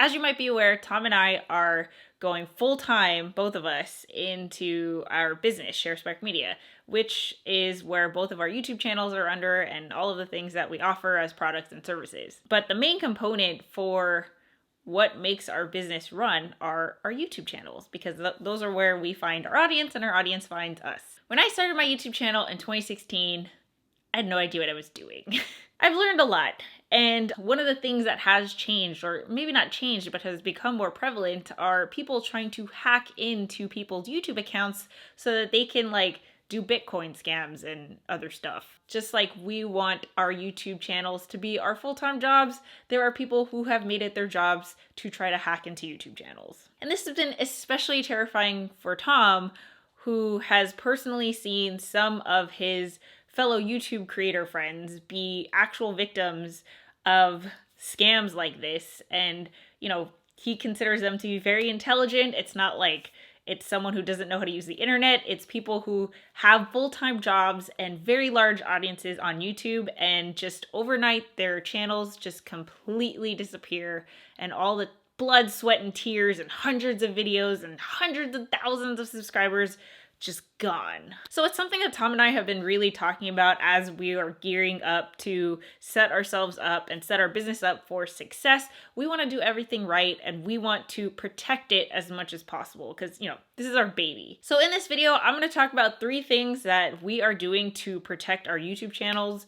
As you might be aware, Tom and I are going full-time, both of us, into our business, ShareSpark Media, which is where both of our YouTube channels are under and all of the things that we offer as products and services. But the main component for what makes our business run are our YouTube channels, because those are where we find our audience and our audience finds us. When I started my YouTube channel in 2016, I had no idea what I was doing. I've learned a lot. And one of the things that has changed, or maybe not changed, but has become more prevalent, are people trying to hack into people's YouTube accounts so that they can do Bitcoin scams and other stuff. Just like we want our YouTube channels to be our full-time jobs, there are people who have made it their jobs to try to hack into YouTube channels. And this has been especially terrifying for Tom, who has personally seen some of his fellow YouTube creator friends be actual victims of scams like this. And, he considers them to be very intelligent. It's not like it's someone who doesn't know how to use the internet. It's people who have full-time jobs and very large audiences on YouTube, and just overnight their channels just completely disappear, and all the blood, sweat, and tears and hundreds of videos and hundreds of thousands of subscribers just gone. So it's something that Tom and I have been really talking about as we are gearing up to set ourselves up and set our business up for success. We want to do everything right, and we want to protect it as much as possible because, this is our baby. So in this video, I'm going to talk about 3 things that we are doing to protect our YouTube channels.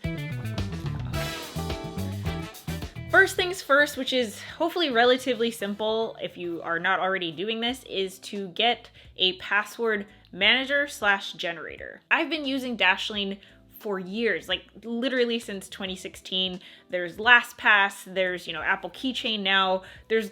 First things first, which is hopefully relatively simple if you are not already doing this, is to get a password manager/generator. I've been using Dashlane for years, literally since 2016. There's LastPass, there's, Apple Keychain now. There's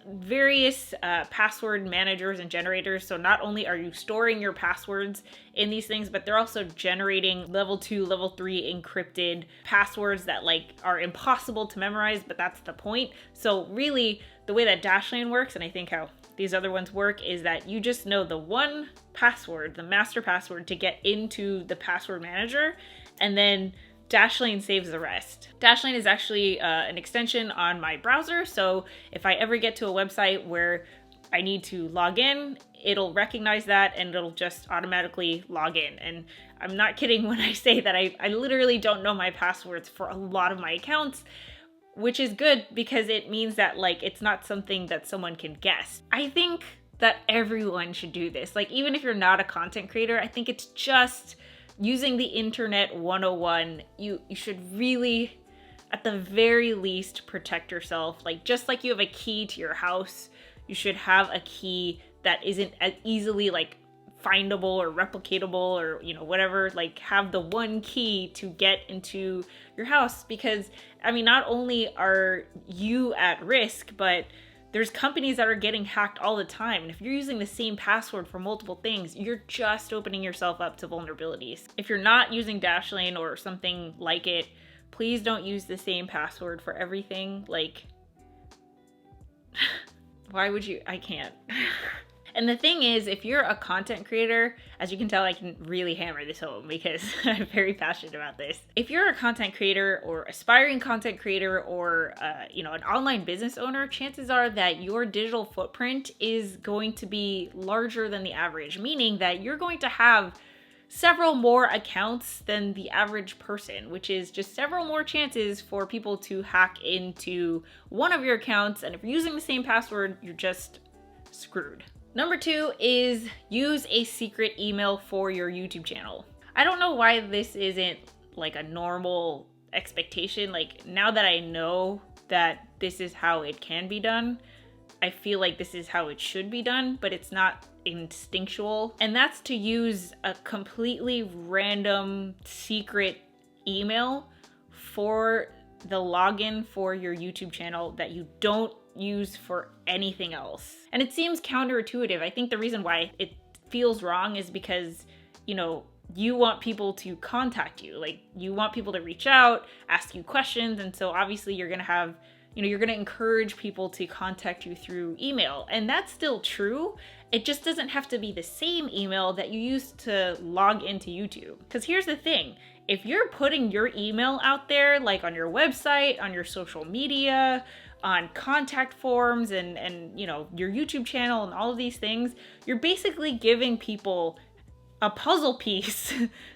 various password managers and generators. So not only are you storing your passwords in these things, but they're also generating level 2, level 3 encrypted passwords that are impossible to memorize, but that's the point. So really the way that Dashlane works, and I think how these other ones work, is that you just know the one password, the master password, to get into the password manager, and then Dashlane saves the rest. Dashlane is actually an extension on my browser, so if I ever get to a website where I need to log in, it'll recognize that and it'll just automatically log in. And I'm not kidding when I say that I literally don't know my passwords for a lot of my accounts, which is good because it means that it's not something that someone can guess. I think that everyone should do this. Even if you're not a content creator, I think it's just using the internet 101. You should really, at the very least, protect yourself. Just like you have a key to your house, you should have a key that isn't as easily findable or replicatable or whatever. Have the one key to get into your house, because not only are you at risk, but there's companies that are getting hacked all the time. And if you're using the same password for multiple things, you're just opening yourself up to vulnerabilities. If you're not using Dashlane or something like it, please don't use the same password for everything. Why would you? I can't. And the thing is, if you're a content creator, as you can tell, I can really hammer this home because I'm very passionate about this. If you're a content creator or aspiring content creator or, an online business owner, chances are that your digital footprint is going to be larger than the average, meaning that you're going to have several more accounts than the average person, which is just several more chances for people to hack into one of your accounts. And if you're using the same password, you're just screwed. Number 2 is use a secret email for your YouTube channel. I don't know why this isn't a normal expectation. Now that I know that this is how it can be done, I feel like this is how it should be done, but it's not instinctual. And that's to use a completely random secret email for the login for your YouTube channel that you don't use for anything else. And it seems counterintuitive. I think the reason why it feels wrong is because, you want people to contact you. You want people to reach out, ask you questions. And so obviously you're going to have, you're going to encourage people to contact you through email. And that's still true. It just doesn't have to be the same email that you use to log into YouTube. Because here's the thing. If you're putting your email out there, on your website, on your social media, on contact forms and you know, your YouTube channel and all of these things, you're basically giving people a puzzle piece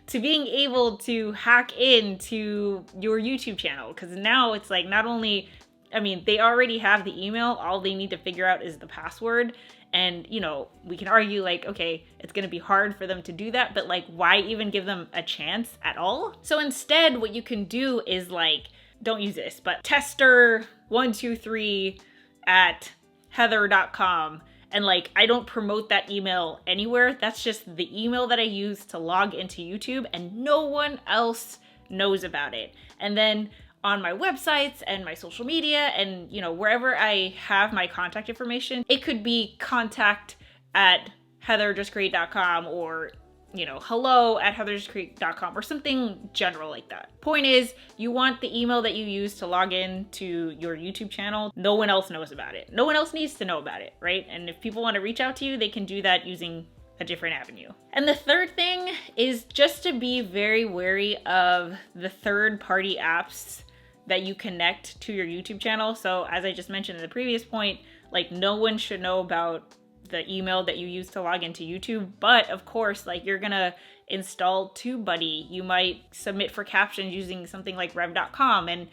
to being able to hack into your YouTube channel. Because now it's like, not only, I mean, they already have the email, all they need to figure out is the password. And, you know, we can argue like, okay, it's going to be hard for them to do that, but like, why even give them a chance at all? So instead, what you can do is like, don't use this, but tester123@heather.com. And like, I don't promote that email anywhere. That's just the email that I use to log into YouTube, and no one else knows about it. And then on my websites and my social media and, you know, wherever I have my contact information, it could be contact@heatherjustcreate.com or, you know, hello@heatherjustcreate.com or something general like that. Point is, you want the email that you use to log in to your YouTube channel. No one else knows about it. No one else needs to know about it, right? And if people want to reach out to you, they can do that using a different avenue. And the third thing is just to be very wary of the third-party apps that you connect to your YouTube channel. So as I just mentioned in the previous point, like, no one should know about the email that you use to log into YouTube. But of course, like, you're gonna install TubeBuddy. You might submit for captions using something like rev.com, and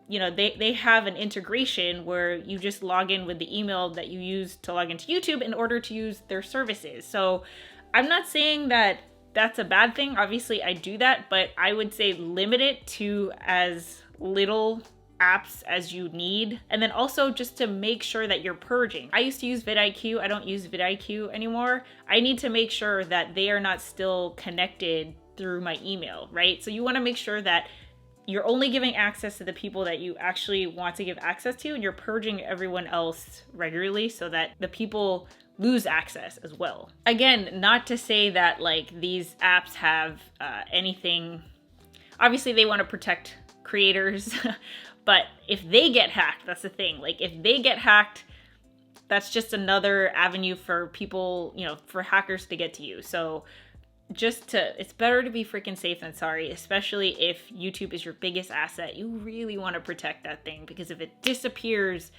you know, they have an integration where you just log in with the email that you use to log into YouTube in order to use their services. So I'm not saying that that's a bad thing. Obviously I do that, but I would say limit it to as little apps as you need. And then also just to make sure that you're purging. I used to use vidIQ. I don't use vidIQ anymore. I need to make sure that they are not still connected through my email, right? So you want to make sure that you're only giving access to the people that you actually want to give access to, and you're purging everyone else regularly so that the people lose access as well. Again, not to say that like these apps have anything, obviously they want to protect creators, but if they get hacked, that's the thing. Like, if they get hacked, that's just another avenue for people, you know, for hackers to get to you. So it's better to be freaking safe than sorry, especially if YouTube is your biggest asset. You really want to protect that thing, because if it disappears,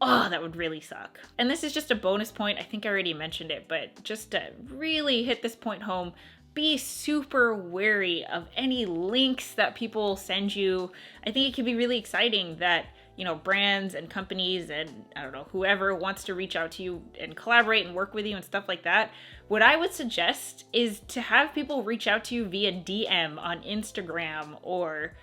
oh, that would really suck. And this is just a bonus point. I think I already mentioned it, but just to really hit this point home, be super wary of any links that people send you. I think it can be really exciting that, you know, brands and companies and, I don't know, whoever wants to reach out to you and collaborate and work with you and stuff like that. What I would suggest is to have people reach out to you via DM on Instagram or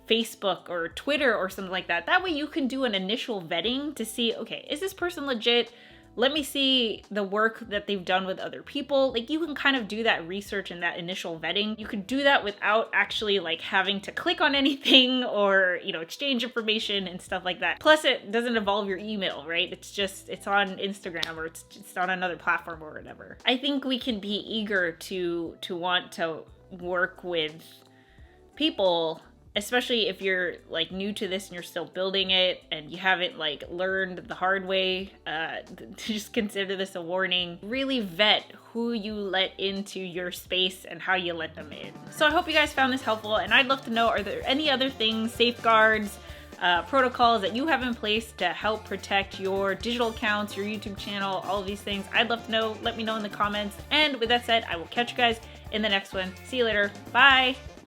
Facebook or Twitter or something like that. That way you can do an initial vetting to see, okay, is this person legit? Let me see the work that they've done with other people. Like, you can kind of do that research and that initial vetting. You could do that without actually like having to click on anything or, you know, exchange information and stuff like that. Plus, it doesn't involve your email, right? It's on Instagram or it's on another platform or whatever. I think we can be eager to want to work with people, especially if you're like new to this and you're still building it and you haven't like learned the hard way. Just consider this a warning. Really vet who you let into your space and how you let them in. So I hope you guys found this helpful, and I'd love to know, are there any other things, safeguards, protocols that you have in place to help protect your digital accounts, your YouTube channel, all of these things? I'd love to know. Let me know in the comments. And with that said, I will catch you guys in the next one. See you later. Bye.